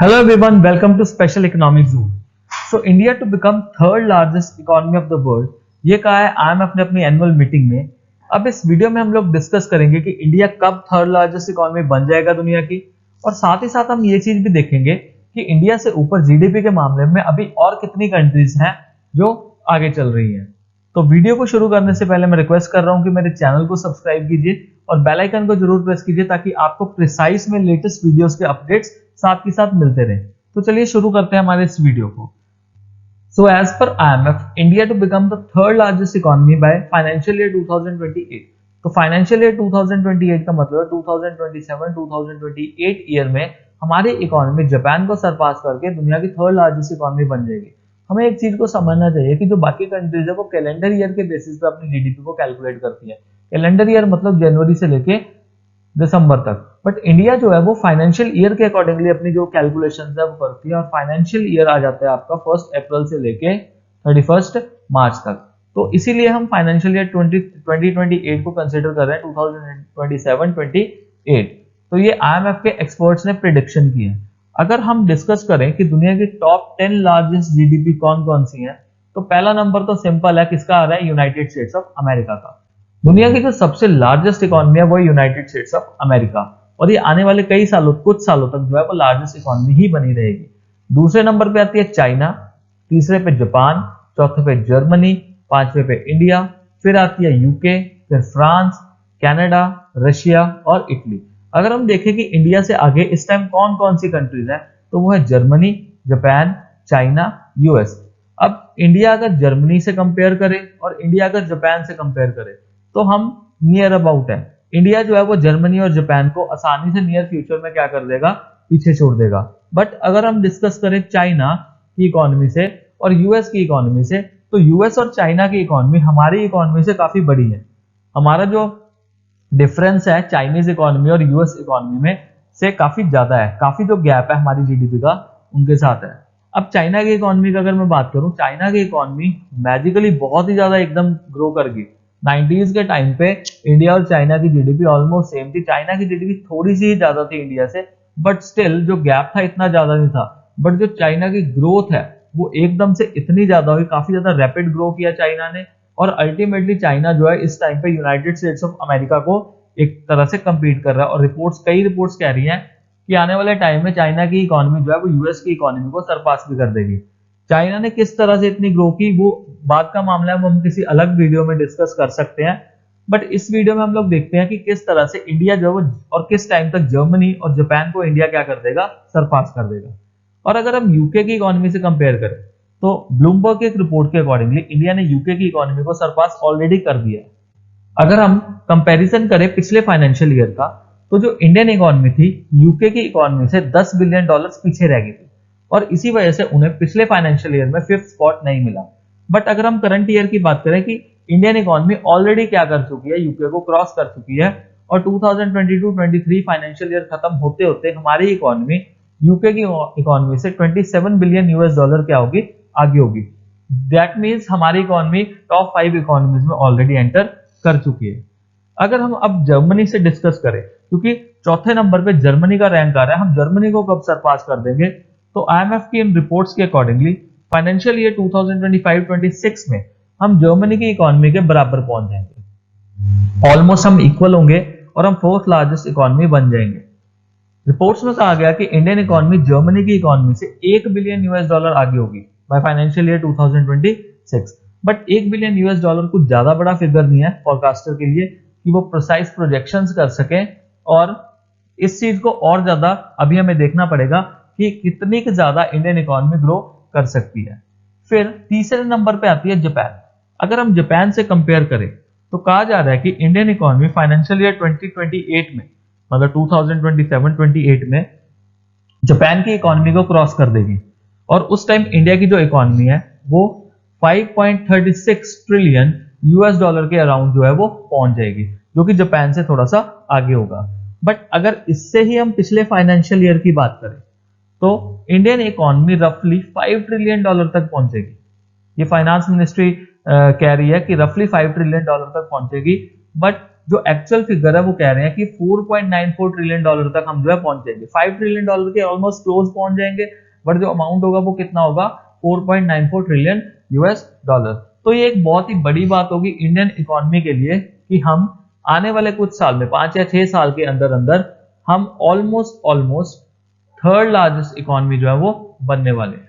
Hello everyone, welcome to Special Economic Zoom. So India to become third largest economy of the world, ये कहा है IMF ने अपनी annual meeting में। अब इस वीडियो में हम लोग डिस्कस करेंगे कि इंडिया कब थर्ड लार्जेस्ट इकोनॉमी बन जाएगा दुनिया की, और साथ ही साथ हम ये चीज भी देखेंगे कि इंडिया से ऊपर जीडीपी के मामले में अभी और कितनी कंट्रीज हैं जो आगे चल रही हैं। तो वीडियो को शुरू करने से पहले मैं रिक्वेस्ट कर रहा हूं कि मेरे चैनल को सब्सक्राइब कीजिए और बेल आइकन को जरूर प्रेस कीजिए ताकि आपको प्रिसाइज में लेटेस्ट वीडियोस के अपडेट्स साथ के साथ मिलते रहे। तो चलिए शुरू करते हैं हमारे इस वीडियो को। So as per IMF, India to become the third largest economy by financial year 2028। तो फाइनेंशियल ईयर 2028 का मतलब 2027-2028 ईयर में हमारी इकोनॉमी जापान को सरपास करके दुनिया की थर्ड लार्जेस्ट इकोनॉमी बन जाएगी। हमें एक चीज को समझना चाहिए कि जो बाकी कंट्रीज है वो कैलेंडर ईयर के बेसिस पे अपनी जीडीपी को कैलकुलेट करती है। कैलेंडर ईयर मतलब जनवरी से लेके दिसंबर तक, बट इंडिया जो है वो फाइनेंशियल ईयर के अकॉर्डिंगली अपनी जो कैलकुलेशंस है वो करती है, और फाइनेंशियल ईयर आ जाता है आपका 1 अप्रैल से लेके 31 मार्च तक। तो इसीलिए हम फाइनेंशियल ईयर 2028 को कंसीडर कर रहे हैं 2027-28। तो ये IMF के एक्सपर्ट्स ने प्रिडिक्शन की है। अगर हम डिस्कस करें कि दुनिया की टॉप 10 लार्जेस्ट जीडीपी कौन कौन सी है, तो पहला नंबर तो सिंपल है, किसका आ रहा है? यूनाइटेड स्टेट्स ऑफ अमेरिका का। दुनिया की जो सबसे लार्जेस्ट इकोनॉमी है वो यूनाइटेड स्टेट्स ऑफ अमेरिका, और ये आने वाले कुछ सालों तक जो है वो लार्जेस्ट इकोनॉमी ही बनी रहेगी। दूसरे नंबर पे आती है चाइना, तीसरे पे जापान, चौथे पे जर्मनी, पांचवे पे इंडिया, फिर आती है यूके, फिर फ्रांस, कनाडा, रशिया और इटली। अगर हम देखें कि इंडिया से आगे इस टाइम कौन कौन सी कंट्रीज है, तो वो है जर्मनी, जापान, चाइना, यूएस। अब इंडिया अगर जर्मनी से कंपेयर करे और इंडिया अगर जापान से कंपेयर करे तो हम नियर अबाउट है। इंडिया जो है वो जर्मनी और जापान को आसानी से नियर फ्यूचर में क्या कर देगा? पीछे छोड़ देगा। बट अगर हम डिस्कस करें चाइना की इकोनॉमी से और यूएस की इकोनॉमी से, तो यूएस और चाइना की इकोनॉमी हमारी इकोनॉमी से काफी बड़ी है। हमारा जो डिफरेंस है चाइनीज इकोनॉमी और यूएस इकोनॉमी में से काफी ज्यादा है, काफी जो गैप है हमारी जीडीपी का उनके साथ है। अब चाइना की इकोनॉमी का अगर मैं बात करूं, चाइना की इकोनॉमी मैजिकली बहुत ही ज्यादा एकदम ग्रो कर गई। 90s के टाइम पे इंडिया और चाइना की जीडीपी ऑलमोस्ट सेम थी। चाइना की जीडीपी थोड़ी सी ही ज्यादा थी इंडिया से, बट स्टिल जो गैप था इतना ज्यादा नहीं था। बट जो चाइना की ग्रोथ है वो एकदम से इतनी ज्यादा हुई, काफी ज्यादा रैपिड ग्रो किया चाइना ने, और अल्टीमेटली चाइना जो है इस टाइम पे यूनाइटेड स्टेट्स ऑफ अमेरिका को एक तरह से कंपीट कर रहा है। और कई रिपोर्ट्स कह रही हैं कि आने वाले टाइम में चाइना की इकोनॉमी जो है वो यूएस की इकोनॉमी को सरपास भी कर देगी। चाइना ने किस तरह से इतनी ग्रो की वो बात का मामला है, वो हम किसी अलग वीडियो में डिस्कस कर सकते हैं। बट इस वीडियो में हम लोग देखते हैं कि किस तरह से इंडिया जो है और किस टाइम तक जर्मनी और जापान को इंडिया क्या कर देगा? सरपास कर देगा। और अगर हम यूके की इकोनॉमी से कंपेयर करें तो ब्लूमबर्ग की एक रिपोर्ट के अकॉर्डिंगली इंडिया ने यूके की इकोनॉमी को सरपास ऑलरेडी कर दिया है। अगर हम कंपैरिजन करें पिछले फाइनेंशियल ईयर का, तो जो इंडियन इकोनॉमी थी यूके की इकोनॉमी से $10 बिलियन पीछे रह गई थी, और इसी वजह से उन्हें पिछले फाइनेंशियल ईयर में 5th स्पॉट नहीं मिला। बट अगर हम करंट ईयर की बात करें कि इंडियन इकोनॉमी ऑलरेडी क्या कर चुकी है? यूके को क्रॉस कर चुकी है, और 2022-23 फाइनेंशियल ईयर खत्म होते होते हमारी इकोनॉमी यूके की इकोनॉमी से $27 बिलियन क्या होगी? आगे होगी। दैट मींस हमारी इकोनॉमी टॉप 5 इकोनॉमीज में ऑलरेडी एंटर कर चुकी है। अगर हम अब जर्मनी से डिस्कस करें, क्योंकि चौथे नंबर पे जर्मनी का रैंक आ रहा है, हम जर्मनी को कब सरपास कर देंगे? तो IMF की इन रिपोर्ट्स के अकॉर्डिंगली फाइनेंशियल ईयर 2025-26 में हम जर्मनी की इकोनॉमी के बराबर पहुंच जाएंगे। ऑलमोस्ट हम इक्वल होंगे और हम 4th लार्जेस्ट इकोनॉमी बन जाएंगे। रिपोर्ट्स में कहा गया कि इंडियन इकोनॉमी जर्मनी की इकोनॉमी से $1 बिलियन आगे होगी by financial year 2026। But $1 billion कुछ ज्यादा बड़ा फिगर नहीं है फोरकास्टर के लिए कि वो प्रिसाइज प्रोजेक्शंस कर सके, और इस चीज को और ज्यादा अभी हमें देखना पड़ेगा कि कितनी ज्यादा इंडियन इकोनॉमी ग्रो कर सकती है। फिर तीसरे नंबर पे आती है जापान। अगर हम जापान से कंपेयर करें तो कहा जा रहा है कि इंडियन इकोनॉमी फाइनेंशियल ईयर 2028 में, मतलब 2027-28 में जापान की इकोनॉमी को क्रॉस कर देगी, और उस टाइम इंडिया की जो इकोनॉमी है वो 5.36 ट्रिलियन के अराउंड जो है वो पहुंच जाएगी, जो कि जापान से थोड़ा सा आगे होगा। बट अगर इससे ही हम पिछले फाइनेंशियल ईयर की बात करें तो इंडियन इकोनॉमी रफली $5 ट्रिलियन तक पहुंचेगी। ये फाइनेंस मिनिस्ट्री कह रही है कि रफली $5 ट्रिलियन तक पहुंचेगी। बट जो एक्चुअल फिगर है वो कह रहे हैं कि 4.94 ट्रिलियन डॉलर तक हम जो है पहुंच जाएंगे, 5 ट्रिलियन डॉलर के ऑलमोस्ट क्लोज पहुंच जाएंगे, बट जो अमाउंट होगा वो कितना होगा, 4.94 ट्रिलियन यूएस डॉलर। तो ये एक बहुत ही बड़ी बात होगी इंडियन इकोनॉमी के लिए कि हम आने वाले कुछ साल में 5 या 6 साल के अंदर अंदर हम ऑलमोस्ट थर्ड लार्जेस्ट इकोनॉमी जो है वो बनने वाले हैं।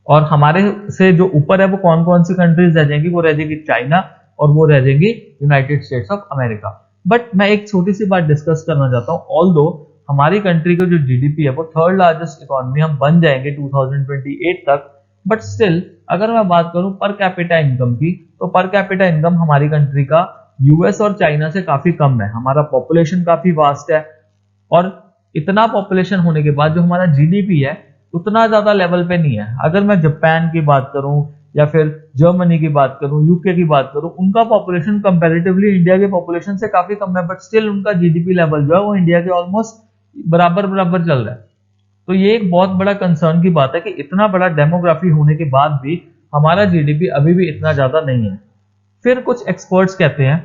और हमारे से जो ऊपर है वो कौन कौन सी कंट्रीज रह जाएंगी, वो रह जाएगी चाइना और वो रह जाएंगी United states of America. But मैं एक छोटी सी बात डिस्कस करना चाहता हूं, ऑल्दो हमारी कंट्री का जो जीडीपी है वो थर्ड लार्जेस्ट इकोनॉमी हम बन जाएंगे 2028 तक, बट स्टिल अगर मैं बात करूं पर कैपिटा इनकम की, तो पर कैपिटा इनकम हमारी कंट्री का यूएस और चाइना से काफी कम है। हमारा पॉपुलेशन काफी वास्ट है और इतना पॉपुलेशन होने के बाद जो हमारा जीडीपी है उतना ज्यादा लेवल पे नहीं है। अगर मैं जापान की बात करूं या फिर जर्मनी की बात करूं, यूके की बात करूं, उनका पॉपुलेशन कंपैरेटिवली इंडिया के पॉपुलेशन से काफी कम है, बट स्टिल उनका जीडीपी लेवल जो है वो इंडिया के ऑलमोस्ट बराबर चल रहा है। तो ये एक बहुत बड़ा कंसर्न की बात है कि इतना बड़ा डेमोग्राफी होने के बाद भी हमारा जीडीपी अभी भी इतना ज्यादा नहीं है। फिर कुछ एक्सपर्ट्स कहते हैं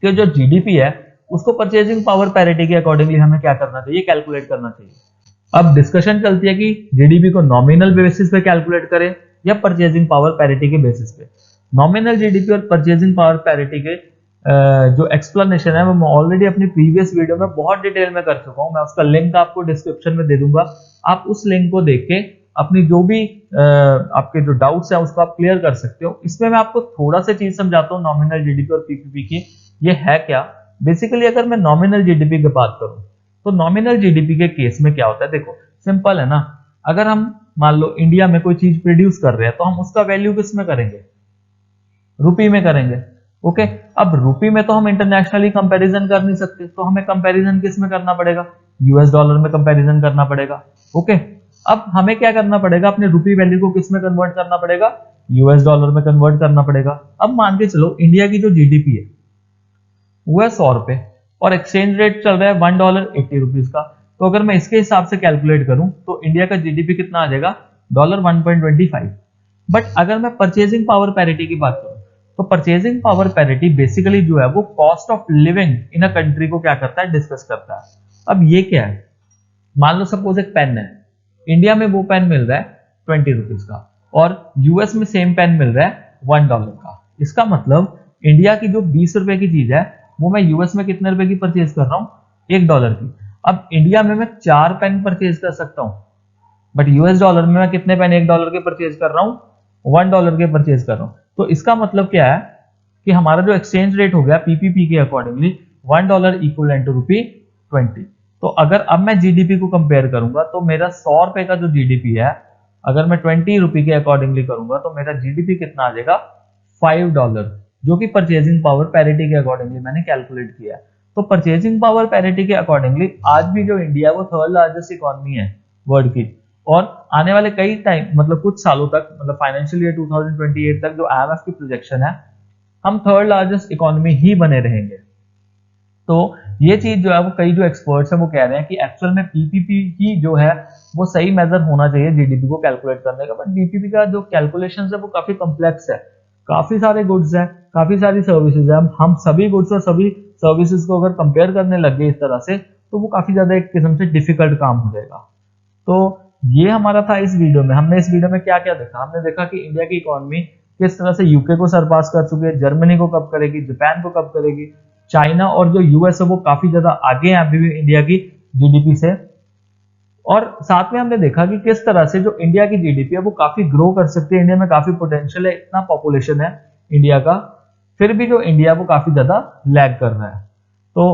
कि जो जीडीपी है उसको परचेजिंग पावर पैरिटी के अकॉर्डिंगली हमें क्या करना चाहिए, कैलकुलेट करना चाहिए। अब डिस्कशन चलती है कि जीडीपी को नॉमिनल बेसिस पे कैलकुलेट करें या परचेजिंग पावर पैरिटी के बेसिस पे। नॉमिनल जीडीपी और परचेजिंग पावर पैरिटी के जो एक्सप्लेनेशन है वो मैं ऑलरेडी अपनी प्रीवियस वीडियो में बहुत डिटेल में कर चुका हूं। मैं उसका लिंक आपको डिस्क्रिप्शन में दे दूंगा, आप उस लिंक को देख के अपनी जो भी आपके जो डाउट्स है उसको आप क्लियर कर सकते हो। इसमें मैं आपको थोड़ा सा चीज समझाता हूँ नॉमिनल जीडीपी और पीपीपी की, ये है क्या। बेसिकली अगर मैं नॉमिनल जीडीपी की बात करूं तो नॉमिनल जीडीपी के केस में क्या होता है, देखो सिंपल है ना। अगर हम मान लो इंडिया में कोई चीज प्रोड्यूस कर रहे हैं तो हम उसका वैल्यू किस में करेंगे, रुपी में करेंगे। ओके, अब रुपी में तो हम इंटरनेशनली कंपैरिजन कर नहीं सकते, तो हमें कंपैरिजन किस में करना पड़ेगा, यूएस डॉलर में कंपैरिजन करना पड़ेगा। ओके, अब हमें क्या करना पड़ेगा, अपने रुपी वैल्यू को किस में कन्वर्ट करना पड़ेगा, यूएस डॉलर में कन्वर्ट करना पड़ेगा। अब मान के चलो इंडिया की जो जीडीपी है वो है 100 रुपए और एक्सचेंज रेट चल रहा है $1.80 का, तो अगर मैं इसके हिसाब से कैलकुलेट करूं तो इंडिया का जीडीपी कितना आ जाएगा, $1.25। बट अगर मैं परचेजिंग पावर पैरिटी की बात करूं तो परचेजिंग पावर पैरिटी बेसिकली जो है वो cost of living in a country को क्या करता है, डिस्कस करता है। अब ये क्या है, मान लो सपोज एक पेन है, इंडिया में वो पेन मिल रहा है $20 का और यूएस में सेम पेन मिल रहा है $1 का। इसका मतलब इंडिया की जो 20 रुपए की चीज है वो मैं यूएस में कितने रुपए की परचेज कर रहा हूँ, $1 की। अब इंडिया में मैं 4 पेन परचेज कर सकता हूँ, बट यूएस डॉलर में मैं कितने पेन $1 के परचेज कर रहा हूँ, $1 के परचेज कर रहा हूँ। तो इसका मतलब क्या है कि हमारा जो एक्सचेंज रेट हो गया पीपीपी के अकॉर्डिंगली $1 इक्वल टू ₹20। तो अगर अब मैं जीडीपी को कंपेयर करूंगा तो मेरा 100 रुपए का जो जीडीपी है, अगर मैं ₹20 के अकॉर्डिंगली करूंगा तो मेरा जीडीपी कितना आ जाएगा, $5, जो कि परचेजिंग पावर पैरिटी के अकॉर्डिंगली मैंने कैलकुलेट किया है। तो परचेजिंग पावर पैरिटी के अकॉर्डिंगली आज भी जो इंडिया है वो थर्ड लार्जेस्ट इकोनॉमी है वर्ल्ड की, और आने वाले कई टाइम मतलब कुछ सालों तक, मतलब फाइनेंशियल ईयर 2028 तक जो आईएमएफ की प्रोजेक्शन है, हम थर्ड लार्जेस्ट इकोनॉमी ही बने रहेंगे। तो ये चीज जो है वो कई जो एक्सपर्ट्स हैं वो कह रहे हैं कि एक्चुअल में पीपीपी ही जो है वो सही मेजर होना चाहिए जीडीपी को कैलकुलेट करने का। बट पीपीपी का जो कैलकुलेशन है वो काफी कॉम्प्लेक्स है, काफी सारे गुड्स है, काफी सारी सर्विसेज है। हम सभी गुड्स और सभी सर्विसेज को अगर कंपेयर करने लग गए इस तरह से तो वो काफी ज्यादा एक किस्म से डिफिकल्ट काम हो जाएगा। तो ये हमारा था इस वीडियो में। हमने इस वीडियो में क्या क्या देखा, हमने देखा कि इंडिया की इकोनॉमी किस तरह से यूके को सरपास कर चुकी है, जर्मनी को कब करेगी, जापान को कब करेगी, चाइना और जो यूएस है वो काफी ज्यादा आगे हैं अभी भी इंडिया की जीडीपी से। और साथ में हमने देखा कि किस तरह से जो इंडिया की जीडीपी है वो काफी ग्रो कर सकती है, इंडिया में काफी पोटेंशियल है, इतना पॉपुलेशन है इंडिया का, फिर भी जो इंडिया वो काफी ज्यादा लैग कर रहा है। तो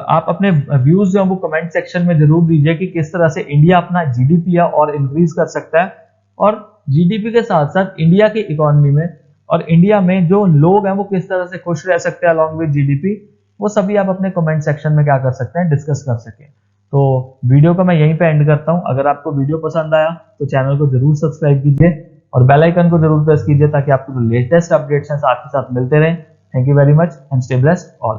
आप अपने व्यूज जो है वो कमेंट सेक्शन में जरूर दीजिए कि किस तरह से इंडिया अपना जीडीपी और इंक्रीज कर सकता है, और जीडीपी के साथ साथ इंडिया की इकोनॉमी में और इंडिया में जो लोग हैं वो किस तरह से खुश रह सकते हैं अलॉन्ग विद जीडीपी, वो सभी आप अपने कमेंट सेक्शन में क्या कर सकते हैं, डिस्कस कर सकें। तो वीडियो को मैं यहीं पे एंड करता हूं। अगर आपको वीडियो पसंद आया तो चैनल को जरूर सब्सक्राइब कीजिए और बेल आइकन को जरूर प्रेस कीजिए ताकि आपको जो लेटेस्ट अपडेट्स हैं साथ ही साथ मिलते रहें। Thank you very much and stay blessed all.